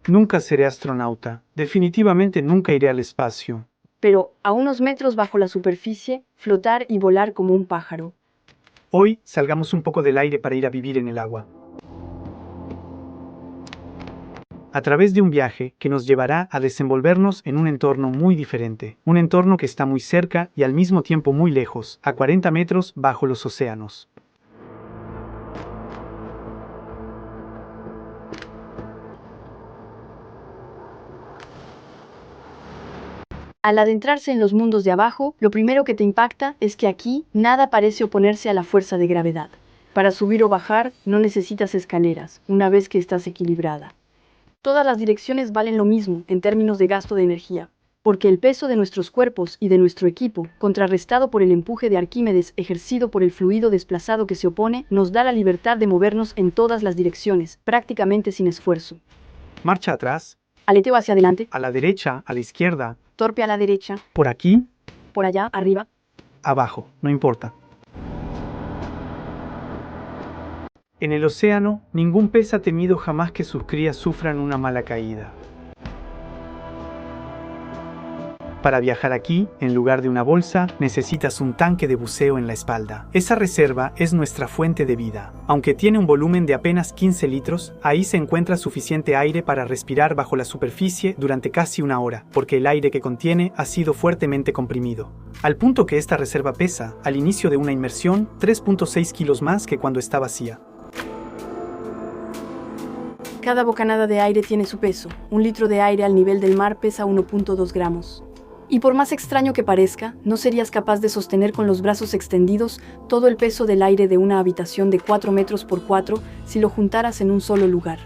Nunca seré astronauta. Definitivamente nunca iré al espacio. Pero, a unos metros bajo la superficie, flotar y volar como un pájaro. Hoy salgamos un poco del aire para ir a vivir en el agua. A través de un viaje que nos llevará a desenvolvernos en un entorno muy diferente. Un entorno que está muy cerca y al mismo tiempo muy lejos, a 40 metros bajo los océanos. Al adentrarse en los mundos de abajo, lo primero que te impacta es que aquí nada parece oponerse a la fuerza de gravedad. Para subir o bajar, no necesitas escaleras, una vez que estás equilibrada. Todas las direcciones valen lo mismo en términos de gasto de energía, porque el peso de nuestros cuerpos y de nuestro equipo, contrarrestado por el empuje de Arquímedes ejercido por el fluido desplazado que se opone, nos da la libertad de movernos en todas las direcciones, prácticamente sin esfuerzo. Marcha atrás, Aleteo hacia adelante, a la derecha, a la izquierda, torpe a la derecha, por aquí, por allá, arriba. abajo, no importa. En el océano, ningún pez ha temido jamás que sus crías sufran una mala caída. Para viajar aquí, en lugar de una bolsa, necesitas un tanque de buceo en la espalda. Esa reserva es nuestra fuente de vida. Aunque tiene un volumen de apenas 15 litros, ahí se encuentra suficiente aire para respirar bajo la superficie durante casi una hora, porque el aire que contiene ha sido fuertemente comprimido. Al punto que esta reserva pesa, al inicio de una inmersión, 3.6 kilos más que cuando está vacía. Cada bocanada de aire tiene su peso. 1 litro de aire al nivel del mar pesa 1.2 gramos. Y por más extraño que parezca, no serías capaz de sostener con los brazos extendidos todo el peso del aire de una habitación de 4 metros por 4 si lo juntaras en un solo lugar.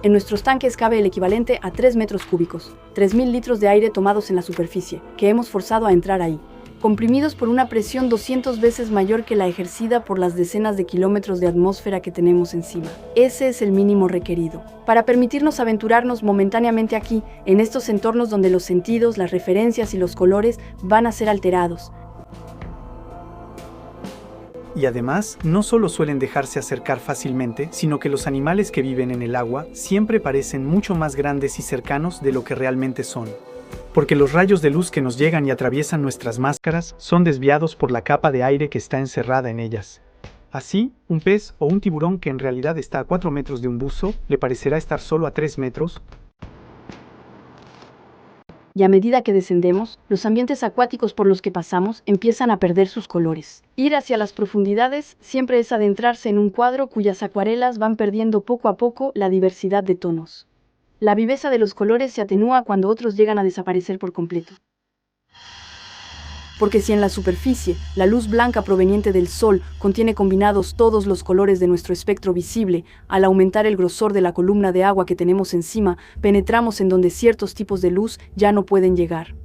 En nuestros tanques cabe el equivalente a 3 metros cúbicos, 3.000 litros de aire tomados en la superficie, que hemos forzado a entrar ahí, comprimidos por una presión 200 veces mayor que la ejercida por las decenas de kilómetros de atmósfera que tenemos encima. Ese es el mínimo requerido, para permitirnos aventurarnos momentáneamente aquí, en estos entornos donde los sentidos, las referencias y los colores van a ser alterados. Y además, no solo suelen dejarse acercar fácilmente, sino que los animales que viven en el agua siempre parecen mucho más grandes y cercanos de lo que realmente son. Porque los rayos de luz que nos llegan y atraviesan nuestras máscaras son desviados por la capa de aire que está encerrada en ellas. Así, un pez o un tiburón que en realidad está a 4 metros de un buzo, le parecerá estar solo a 3 metros. Y a medida que descendemos, los ambientes acuáticos por los que pasamos empiezan a perder sus colores. Ir hacia las profundidades siempre es adentrarse en un cuadro cuyas acuarelas van perdiendo poco a poco la diversidad de tonos. La viveza de los colores se atenúa cuando otros llegan a desaparecer por completo. Porque si en la superficie, la luz blanca proveniente del sol contiene combinados todos los colores de nuestro espectro visible, al aumentar el grosor de la columna de agua que tenemos encima, penetramos en donde ciertos tipos de luz ya no pueden llegar.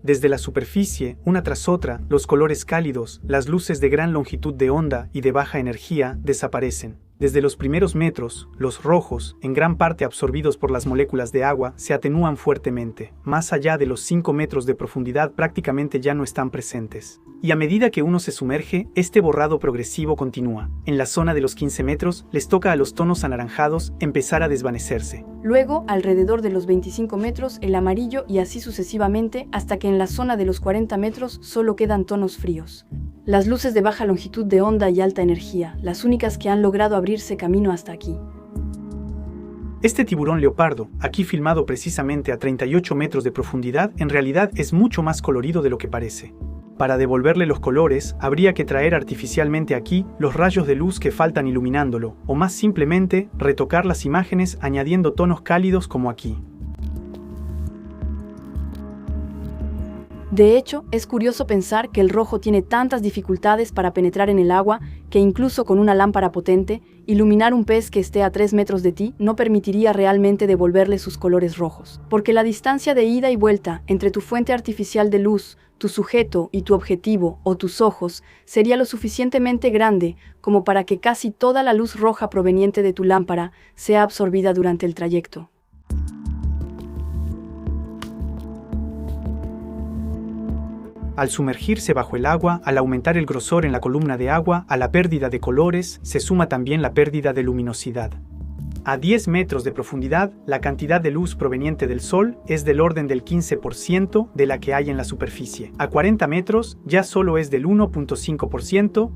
Desde la superficie, una tras otra, los colores cálidos, las luces de gran longitud de onda y de baja energía desaparecen. Desde los primeros metros, los rojos, en gran parte absorbidos por las moléculas de agua, se atenúan fuertemente. Más allá de los 5 metros de profundidad prácticamente ya no están presentes. Y a medida que uno se sumerge, este borrado progresivo continúa. En la zona de los 15 metros, les toca a los tonos anaranjados empezar a desvanecerse. Luego, alrededor de los 25 metros, el amarillo y así sucesivamente, hasta que en la zona de los 40 metros solo quedan tonos fríos. Las luces de baja longitud de onda y alta energía, las únicas que han logrado abrirse camino hasta aquí. Este tiburón leopardo, aquí filmado precisamente a 38 metros de profundidad, en realidad es mucho más colorido de lo que parece. Para devolverle los colores, habría que traer artificialmente aquí los rayos de luz que faltan iluminándolo, o más simplemente, retocar las imágenes añadiendo tonos cálidos como aquí. De hecho, es curioso pensar que el rojo tiene tantas dificultades para penetrar en el agua que incluso con una lámpara potente, iluminar un pez que esté a 3 metros de ti no permitiría realmente devolverle sus colores rojos. Porque la distancia de ida y vuelta entre tu fuente artificial de luz, tu sujeto y tu objetivo o tus ojos sería lo suficientemente grande como para que casi toda la luz roja proveniente de tu lámpara sea absorbida durante el trayecto. Al sumergirse bajo el agua, al aumentar el grosor en la columna de agua, a la pérdida de colores, se suma también la pérdida de luminosidad. A 10 metros de profundidad, la cantidad de luz proveniente del Sol es del orden del 15% de la que hay en la superficie. A 40 metros, ya solo es del 1.5%.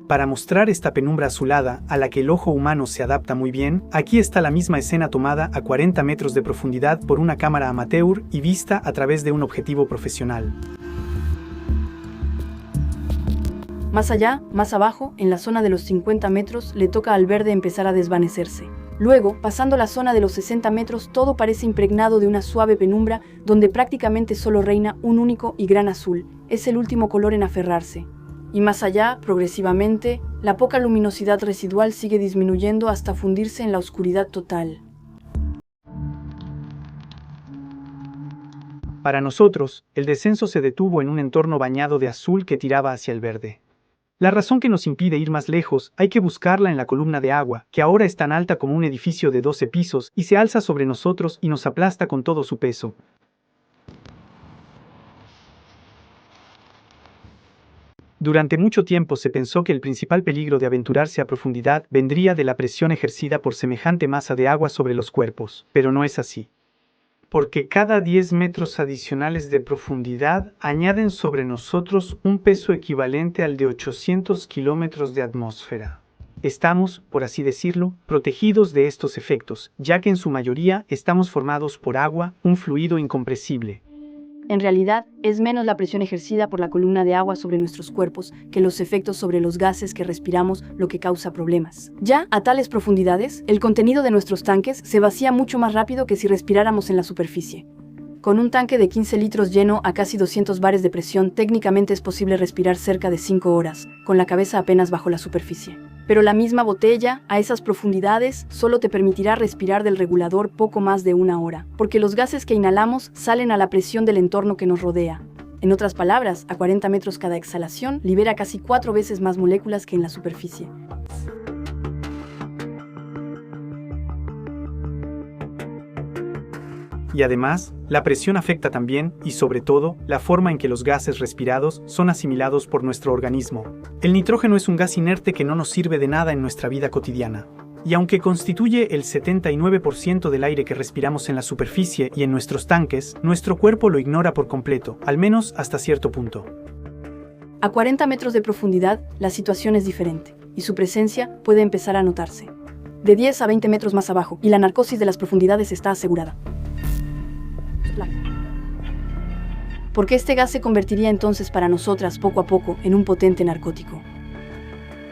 Para mostrar esta penumbra azulada a la que el ojo humano se adapta muy bien, aquí está la misma escena tomada a 40 metros de profundidad por una cámara amateur y vista a través de un objetivo profesional. Más allá, más abajo, en la zona de los 50 metros, le toca al verde empezar a desvanecerse. Luego, pasando la zona de los 60 metros, todo parece impregnado de una suave penumbra donde prácticamente solo reina un único y gran azul. Es el último color en aferrarse. Y más allá, progresivamente, la poca luminosidad residual sigue disminuyendo hasta fundirse en la oscuridad total. Para nosotros, el descenso se detuvo en un entorno bañado de azul que tiraba hacia el verde. La razón que nos impide ir más lejos hay que buscarla en la columna de agua, que ahora es tan alta como un edificio de 12 pisos y se alza sobre nosotros y nos aplasta con todo su peso. Durante mucho tiempo se pensó que el principal peligro de aventurarse a profundidad vendría de la presión ejercida por semejante masa de agua sobre los cuerpos, pero no es así. Porque cada 10 metros adicionales de profundidad añaden sobre nosotros un peso equivalente al de 800 kilómetros de atmósfera. Estamos, por así decirlo, protegidos de estos efectos, ya que en su mayoría estamos formados por agua, un fluido incompresible. En realidad, es menos la presión ejercida por la columna de agua sobre nuestros cuerpos que los efectos sobre los gases que respiramos lo que causa problemas. Ya a tales profundidades, el contenido de nuestros tanques se vacía mucho más rápido que si respiráramos en la superficie. Con un tanque de 15 litros lleno a casi 200 bares de presión, técnicamente es posible respirar cerca de 5 horas, con la cabeza apenas bajo la superficie. Pero la misma botella, a esas profundidades, solo te permitirá respirar del regulador poco más de 1 hora, porque los gases que inhalamos salen a la presión del entorno que nos rodea. En otras palabras, a 40 metros cada exhalación libera casi 4 veces más moléculas que en la superficie. Y además, la presión afecta también, y sobre todo, la forma en que los gases respirados son asimilados por nuestro organismo. El nitrógeno es un gas inerte que no nos sirve de nada en nuestra vida cotidiana. Y aunque constituye el 79% del aire que respiramos en la superficie y en nuestros tanques, nuestro cuerpo lo ignora por completo, al menos hasta cierto punto. A 40 metros de profundidad, la situación es diferente, y su presencia puede empezar a notarse. De 10 a 20 metros más abajo, y la narcosis de las profundidades está asegurada. Porque este gas se convertiría entonces para nosotras poco a poco en un potente narcótico.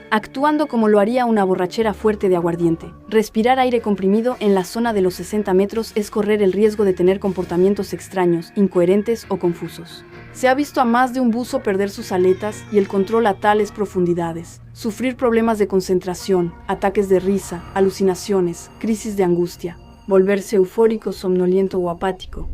Actuando como lo haría una borrachera fuerte de aguardiente, respirar aire comprimido en la zona de los 60 metros es correr el riesgo de tener comportamientos extraños, incoherentes o confusos. Se ha visto a más de un buzo perder sus aletas y el control a tales profundidades, sufrir problemas de concentración, ataques de risa, alucinaciones, crisis de angustia, volverse eufórico, somnoliento o apático.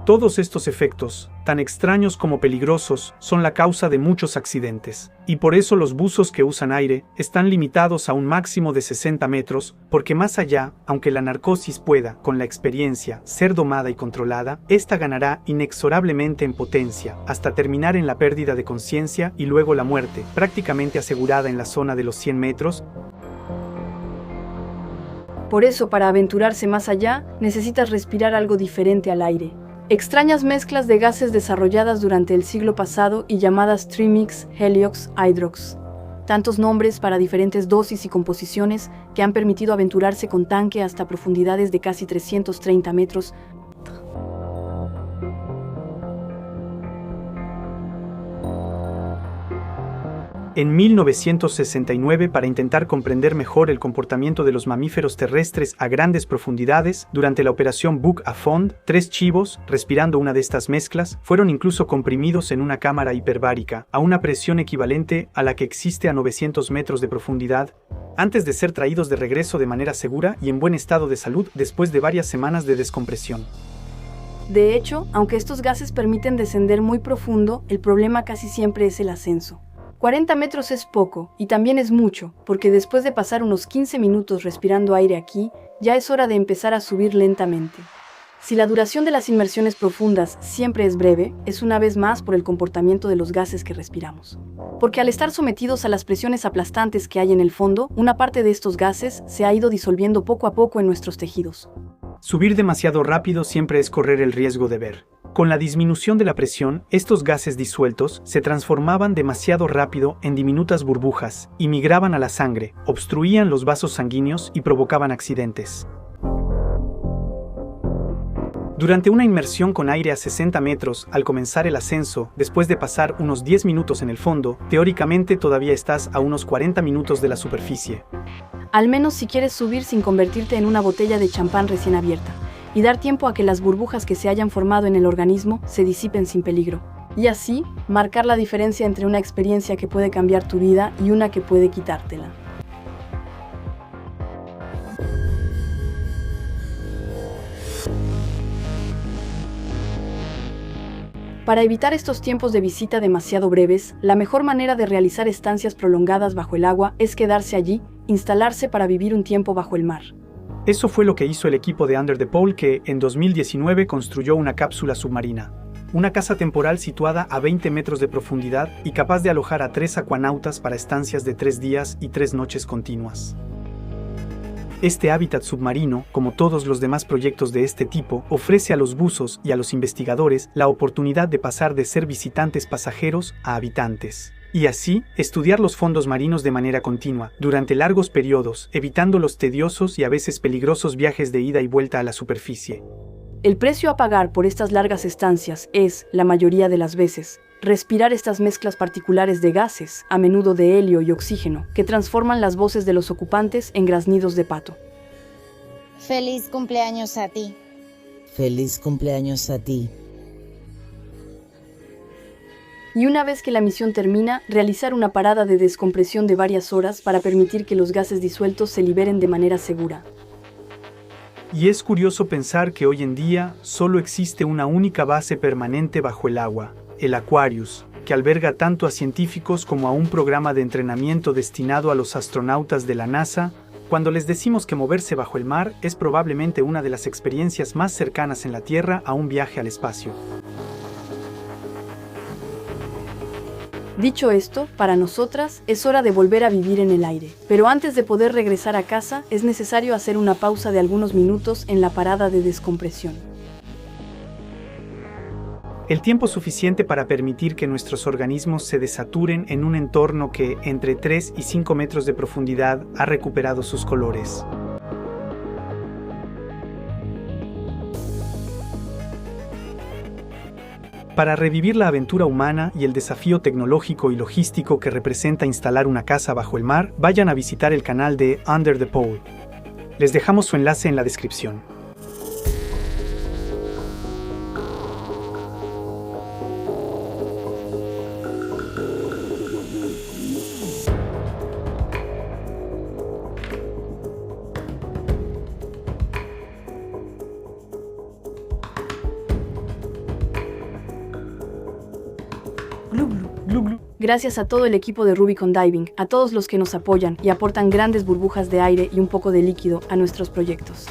Todos estos efectos, tan extraños como peligrosos, son la causa de muchos accidentes. Y por eso los buzos que usan aire están limitados a un máximo de 60 metros, porque más allá, aunque la narcosis pueda, con la experiencia, ser domada y controlada, esta ganará inexorablemente en potencia, hasta terminar en la pérdida de conciencia y luego la muerte, prácticamente asegurada en la zona de los 100 metros. Por eso, para aventurarse más allá, necesitas respirar algo diferente al aire. Extrañas mezclas de gases desarrolladas durante el siglo pasado y llamadas Trimix, Heliox, Hydrox. Tantos nombres para diferentes dosis y composiciones que han permitido aventurarse con tanque hasta profundidades de casi 330 metros. En 1969, para intentar comprender mejor el comportamiento de los mamíferos terrestres a grandes profundidades, durante la operación Bug a Fond, 3 chivos, respirando una de estas mezclas, fueron incluso comprimidos en una cámara hiperbárica, a una presión equivalente a la que existe a 900 metros de profundidad, antes de ser traídos de regreso de manera segura y en buen estado de salud después de varias semanas de descompresión. De hecho, aunque estos gases permiten descender muy profundo, el problema casi siempre es el ascenso. 40 metros es poco, y también es mucho, porque después de pasar unos 15 minutos respirando aire aquí, ya es hora de empezar a subir lentamente. Si la duración de las inmersiones profundas siempre es breve, es una vez más por el comportamiento de los gases que respiramos. Porque al estar sometidos a las presiones aplastantes que hay en el fondo, una parte de estos gases se ha ido disolviendo poco a poco en nuestros tejidos. Subir demasiado rápido siempre es correr el riesgo de ver. Con la disminución de la presión, estos gases disueltos se transformaban demasiado rápido en diminutas burbujas y migraban a la sangre, obstruían los vasos sanguíneos y provocaban accidentes. Durante una inmersión con aire a 60 metros, al comenzar el ascenso, después de pasar unos 10 minutos en el fondo, teóricamente todavía estás a unos 40 minutos de la superficie. Al menos si quieres subir sin convertirte en una botella de champán recién abierta, y dar tiempo a que las burbujas que se hayan formado en el organismo se disipen sin peligro. Y así, marcar la diferencia entre una experiencia que puede cambiar tu vida y una que puede quitártela. Para evitar estos tiempos de visita demasiado breves, la mejor manera de realizar estancias prolongadas bajo el agua es quedarse allí, instalarse para vivir un tiempo bajo el mar. Eso fue lo que hizo el equipo de Under the Pole que, en 2019, construyó una cápsula submarina. Una casa temporal situada a 20 metros de profundidad y capaz de alojar a 3 acuanautas para estancias de 3 días y 3 noches continuas. Este hábitat submarino, como todos los demás proyectos de este tipo, ofrece a los buzos y a los investigadores la oportunidad de pasar de ser visitantes pasajeros a habitantes. Y así, estudiar los fondos marinos de manera continua, durante largos periodos, evitando los tediosos y a veces peligrosos viajes de ida y vuelta a la superficie. El precio a pagar por estas largas estancias es, la mayoría de las veces, respirar estas mezclas particulares de gases, a menudo de helio y oxígeno, que transforman las voces de los ocupantes en graznidos de pato. Feliz cumpleaños a ti. Feliz cumpleaños a ti. Y una vez que la misión termina, realizar una parada de descompresión de varias horas para permitir que los gases disueltos se liberen de manera segura. Y es curioso pensar que hoy en día solo existe una única base permanente bajo el agua, el Aquarius, que alberga tanto a científicos como a un programa de entrenamiento destinado a los astronautas de la NASA. Cuando les decimos que moverse bajo el mar es probablemente una de las experiencias más cercanas en la Tierra a un viaje al espacio. Dicho esto, para nosotras, es hora de volver a vivir en el aire. Pero antes de poder regresar a casa, es necesario hacer una pausa de algunos minutos en la parada de descompresión. El tiempo suficiente para permitir que nuestros organismos se desaturen en un entorno que, entre 3 y 5 metros de profundidad, ha recuperado sus colores. Para revivir la aventura humana y el desafío tecnológico y logístico que representa instalar una casa bajo el mar, vayan a visitar el canal de Under the Pole. Les dejamos su enlace en la descripción. Gracias a todo el equipo de Rubicon Diving, a todos los que nos apoyan y aportan grandes burbujas de aire y un poco de líquido a nuestros proyectos.